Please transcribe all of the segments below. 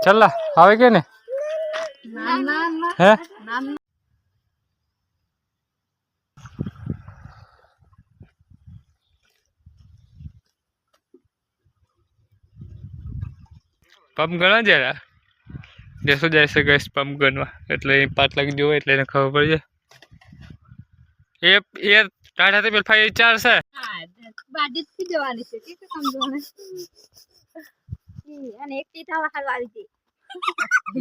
चला आवे के ने है पंप गणा जरा जैसे जैसे गैस पंप गणवा એટલે 5 લાખ જોવે એટલે એને ખબર પડી જાય એ ટાટા તે પેલ ફાઈ 4 છે હા બાડી થી જવાની છે કે સમજોને અને એક ટી થાવા હાલવાળી છે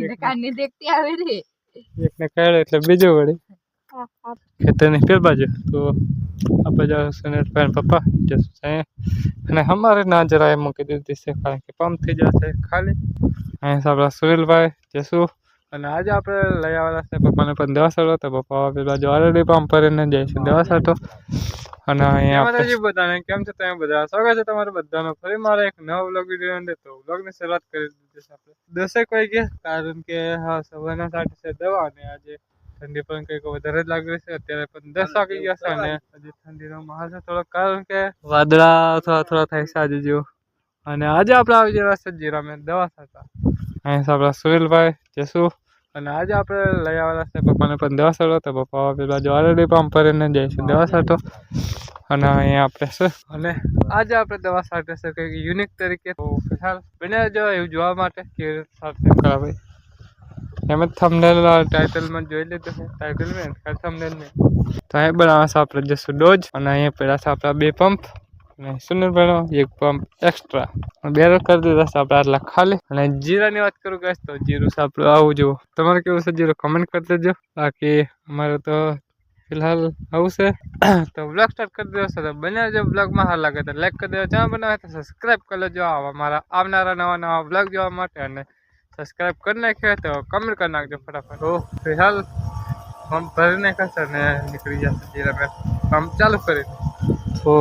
એને કાને દેખતી આવે રે એકને કાઢે એટલે બીજો વળી खेतर नहीं फिर बाजू तो आप सुनील पैन पापा जैसे અને हमारे ना जरा मूकी दीदी से कारण के पंप थी जाते खाली सब सुनील भाई जसू અને આજે આપણે લઈ આવેલા છે પપ્પાને પણ દેવાસડો તો પપ્પા પેલા જો ઓલરેડી પંપ ભરીને જાય છે દેવાસડો અને અહીંયા માતાજી બધાને કેમ છે તમે બધા સ્વાગત છે તમારું બધાનો ફરી મારા એક નવો વ્લોગ વિડીયો અંદર તો વ્લોગની શરૂઆત કરી દીધી છે આપણે દસેક કોઈ ગયા કારણ કે હા સવારના 7 છે દવા અને આજે ઠંડી પણ કંઈક વધારે જ લાગી છે અત્યારે પણ 10 વાગી ગયા છે અને હજી ઠંડીનો માહોલ છે થોડો કારણ કે વાદળા થોડા થોડા થાય છે આજે જેવું અને આજે આપણે આવી ગયા છે જીરામાં દવા થતા અહીંયા આપણા સુરેલભાઈ જસુ અને આજે આપણે લઈ આવેલા છે પપ્પાને પણ દેવાસડો તો પપ્પા પેલા જો ઓલરેડી પંપ ભરીને જાય છે દેવાસડો અને અહીંયા આપણે છે અને આજે આપણે દવા સાથે છે કંઈક યુનિક તરીકે તો ફિલહાલ બને જો એવું જોવા માટે કે સાથે કરાવે એમ જ થંબનેલ ટાઇટલમાં જોઈ લીધું છે ટાઇટલ મેં થંબનેલ મેં તો અહીં બનાવે છે આપણે જશું ડોઝ અને અહીંયા પેલા છે આપણા 2 પંપ અને સુનિલભાઈનો 1 પંપ એક્સ્ટ્રા બેરલ કરી દીધા છે આપણે આટલા ખાલી અને જીરાની વાત કરું ગાઈસ તો જીરું છે આપણું આવું જુઓ તમારે કેવું છે જીરું કમેન્ટ કરી દેજો બાકી અમારે તો ફિલહાલ આવું છે તો બ્લોગ સ્ટાર્ટ કરી દેવો છે તો બને જો બ્લોગમાં સારું લાગે તો લાઈક કરી દેજો ચેનલ બનાવે તો સબસ્ક્રાઈબ કરી લેજો મારા આવનારા નવા બ્લોગ જોવા માટે અને સબસ્ક્રાઈબ કરી નાખ્યો તો કમેન્ટ કરી નાખજો ફટાફટ તો ફિલહાલ પંપ ભરી નાખ્યા છે અને નીકળી જશે જીરા પંપ ચાલુ કરી તો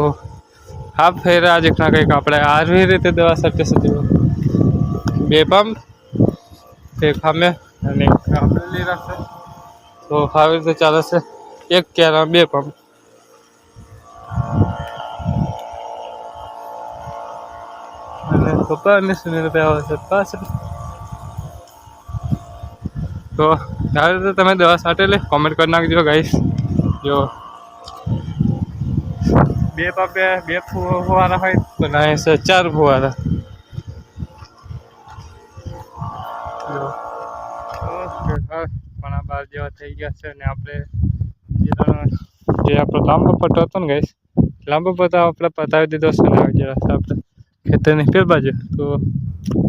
હા ફેર આજે કંઈક આપણે આવી રીતે દવા સાથે સુધી 2 પંપ એક સામે અને આપણે લઈ રાખશે તો આવી રીતે ચાલે છે એક ક્યારા 2 પંપ અને પપ્પા અને સુનિલભાઈ આવે છે પાછળ તો આવી રીતે તમે દવા સાથે લે કોમેન્ટ કરી નાખજો ગાઈસ જો 2 પંપે 2 ફુવારા હોય તો ના 4 ફુવારા પણ 12 જેવા થઈ ગયા છે અને આપણે જે આપણો લાંબો પટ્ટો હતો ને ગાઈસ લાંબો પટ્ટો આપણે પતાવી દીધો છે ને જરા આપણે ખેતરની પેલ બાજુ તો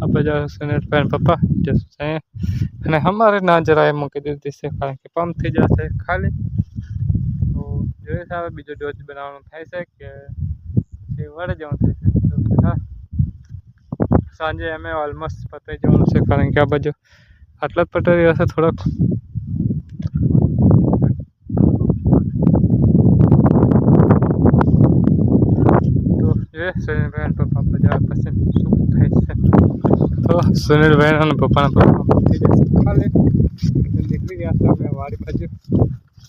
આપણે સુनील पैन पापा जैसे અને हमारे ना जरा मूकी दीदी છે કારણ કે પંપ થઈ જશે ખાલી તો જોઈએ છે હવે બીજો ડોઝ બનાવવાનો થાય છે કે પછી વળે જવાનું થાય છે તો હા સાંજે અમે ઓલમોસ્ટ પતાવી જવાનું છે કારણ કે આ બાજુ આટલા જ પટાવી હશે થોડોક તો એ સુનિલભાઈ પપ્પા બધા પસંદ શું થાય છે તો સુનિલભાઈ અને પપ્પાના પપ્પા થઈ જશે ખાલી નીકળી ગયા છે અમે વાડી બાજુ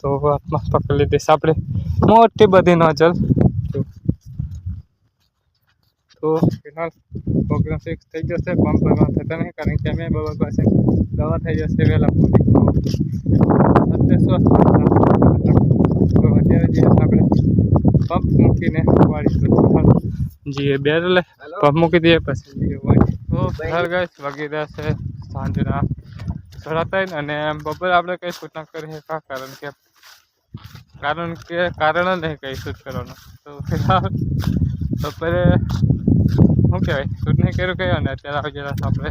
તો હાથમાં પકડી લીધી આપણે મોટી બધી નોઝલ તો ફિલહાલ પ્રોગ્રામ ફિક્સ થઈ જશે પંપ ભરવા થતા નહીં કારણ કે અમે બરાબર પાસે દવા થઈ જશે વહેલા પૂરી તો અત્યારે જે આપણે પંપ મૂકીને વાળી જીએ બેરલે પંપ મૂકી દઈએ પછી જીએ વાળી તો ફિલહાલ ગાઈસ વાગી રહ્યા છે સાંજના 3:30 અને બપોરે આપણે કંઈ શૂટ ના કરી શકતા કારણ નહીં કંઈ શૂટ કરવાનું તો ફિલહાલ બપોરે શું કહેવાય શૂટ નહીં કર્યું કંઈ અને અત્યારે આવી ગયા આપણે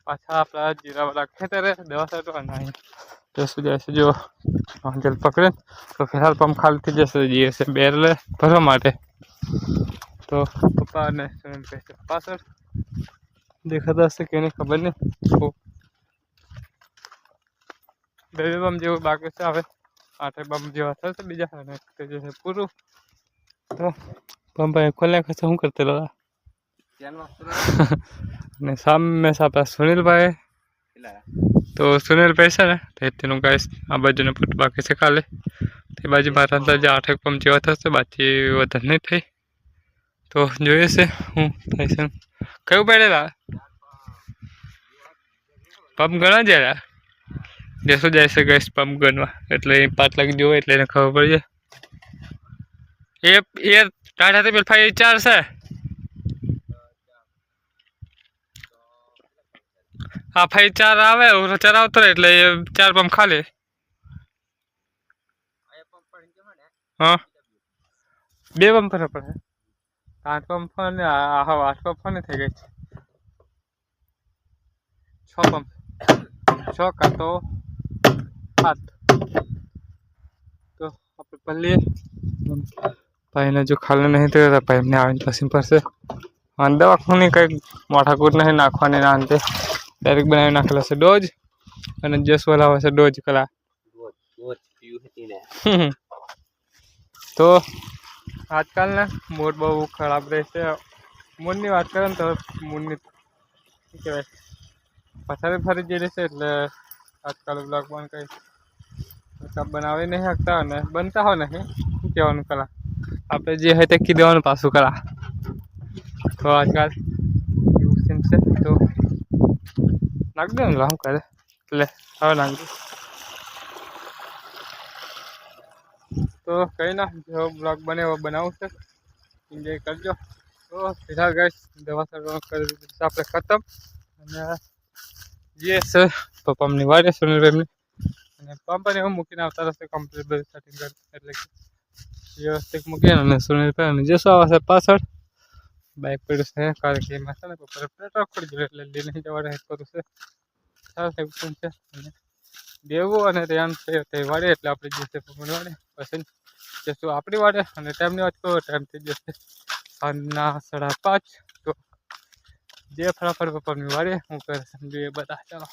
પાછા આપણા જીરાવાળા ખેતરે દવા છાંટો અને જશું જાય છે જો જલ પકડે તો ફિલહાલ પંપ ખાલી થઈ જશે જઈએ છે બેરલે ભરવા માટે તો પપ્પા અને સુનિલ કહે પાછળ દેખાતા હશે કે નહીં ખબર નહીં તો 2 પંપ જેવું બાકી છે હવે 8 પંપ જેવા થશે બીજા અને તે જશે પૂરું તો પંપ ખોલી નાખે છે શું કરते रहा અને સામે આપણા સુનિલભાઈ तो सुनील पैसा ने तो तेनु गाइस आ बाजू ने फट बाकी से खाले ते बाजू मारा अंदाजे 8 पंप जेवा थशे बाकी वधन नहीं थई तो જોઈએ છે હું પૈસા કયું પડેલા પંપ ગણા જરા દેશો જાય છે ગાઈસ પંપ ગણવા એટલે 5 લાખ જોવે એટલે એને ખબર પડી જાય એ ટાટા તે પેલ ફાઈ 4 છે આ ફાઈ 4 આવે ઓર 4 આવતો એટલે 4 પંપ ખાલી हाँ बे पंप पर है 8 पंप ने हाँ 8 पंप ने थे गए 6 पंप 6 का तो 7 तो अपने पल्ले भाई ने जो खाले नहीं थे पाइप ने आवे पसीम पर से दवा खूनी कई मोटा कूट नहीं नाखवाने ना अंते डायरेक्ट बनावी नाखेला से डोज અને જસ વાલા આવે છે ડોજ કલા ડોજ પીયુ હતી ને तो आजकल ना मूड बहु खराब रहे मूड बात करें तो मूड कहवाय पथारी फरी जी रही है आजकल ब्लॉग बन कई सब बनावी नहीं सकता ने बनता हो नहीं कहवा कला आप जे है कीधी देवा पासू कला तो आजकल सीन से तो नाख दे हम करे ले हाँ नाख दे तो कहीं ना जो ब्लॉग बने वो बनाऊँ से एंजॉय करजो तो फिलहाल गाइस दवा कर આપણે ખતમ અને જે છે પપ્પાની વાડે સુનિલભાઈ અને પપ્પાને હું મૂકીને આવતા રસ્તે કમ્પ્લીટ બધું સેટિંગ કરી એટલે કે વ્યવસ્થિત મૂકીને અને સુનિલભાઈ અને જસો આવે પાછળ બાઇક પડ્યું છે કારણ કે એમાં છે ને પપ્પાને પેટ્રોલ પડી ગયું એટલે લઈને જવા હેલ્પ કરું છે સારું થયું છે અને દેવું અને રેન છે તે વાડે એટલે આપણે જે છે પપ્પાને વાડે પછી જશું આપણી વાડે અને ટાઈમની વાત કરો ટાઈમ થઈ જશે સાંજના 5:30 તો જે ફટાફટ પપ્પાની વાડે હું કરે સમજુ એ બધા ચાલો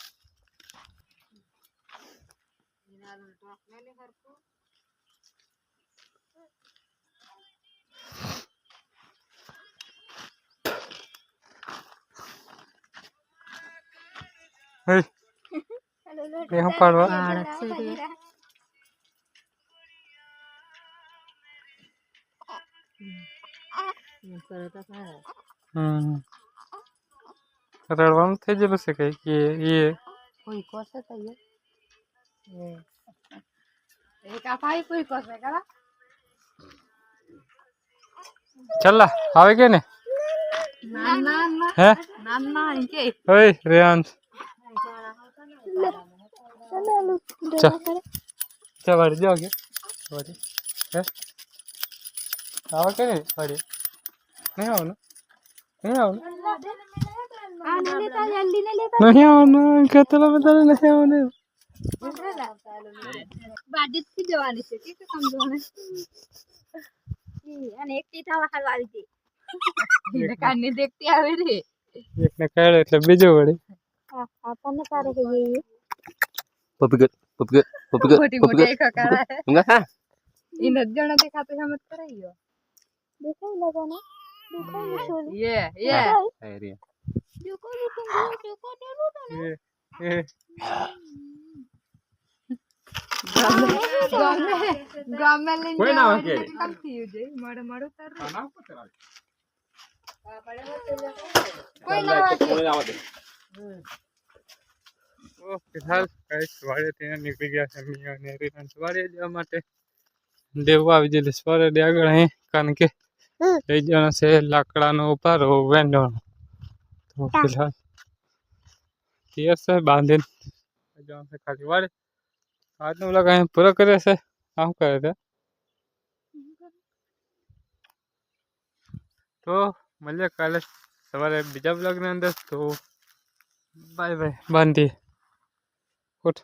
હું પાડવા રડવાનું થઈ ગયેલું છે કઈ કે એ કોઈ કોસે તો એ કાફાઈ કોઈ કોસે કરા ચલ્લા આવે કે ને ના ના ના હે ના ના ઇનકે ઓય રેયાંશ चल बढ़ जाओगे बढ़े है आवा के नहीं बढ़े नहीं आओ ना नहीं आओ ना नहीं आओ ना कहते लो बता नहीं आओ ना बाडित की जवानी से के समझो ने અને એક ટીટા વખત વાળી હતી એને કાને દેખતી આવે રે એકને કાઢે એટલે બીજો વળે આપણને કારે કે ये पपगट मोटे खकारा है enggak हां इन जण दिखाते हैं मत कराइयो देखो लगा ना देखो ये अरे देखो देखो ये गांव में ले कोई ना के कम थी जे मड़ मड़ उतर खाना पतरा कोई ना आवे तो फिलहाल गाइस वाड़े ते निकली गया છે મિયા ને રીન વાડે જવા માટે દેવા આવી જલે સ્વરે આગળ હે કારણ કે લઈ જવાનો છે લાકડાનો ઉપારો વેંડો તો फिलहाल ये से बांधीन जवान से खाली वाड़े આજનો વ્લોગ અહીં પૂરો કરે છે આમ કરે છે તો મળીએ કાલે સવારે બીજા વ્લોગની અંદર તો બાય બાય બાંધી ઉઠ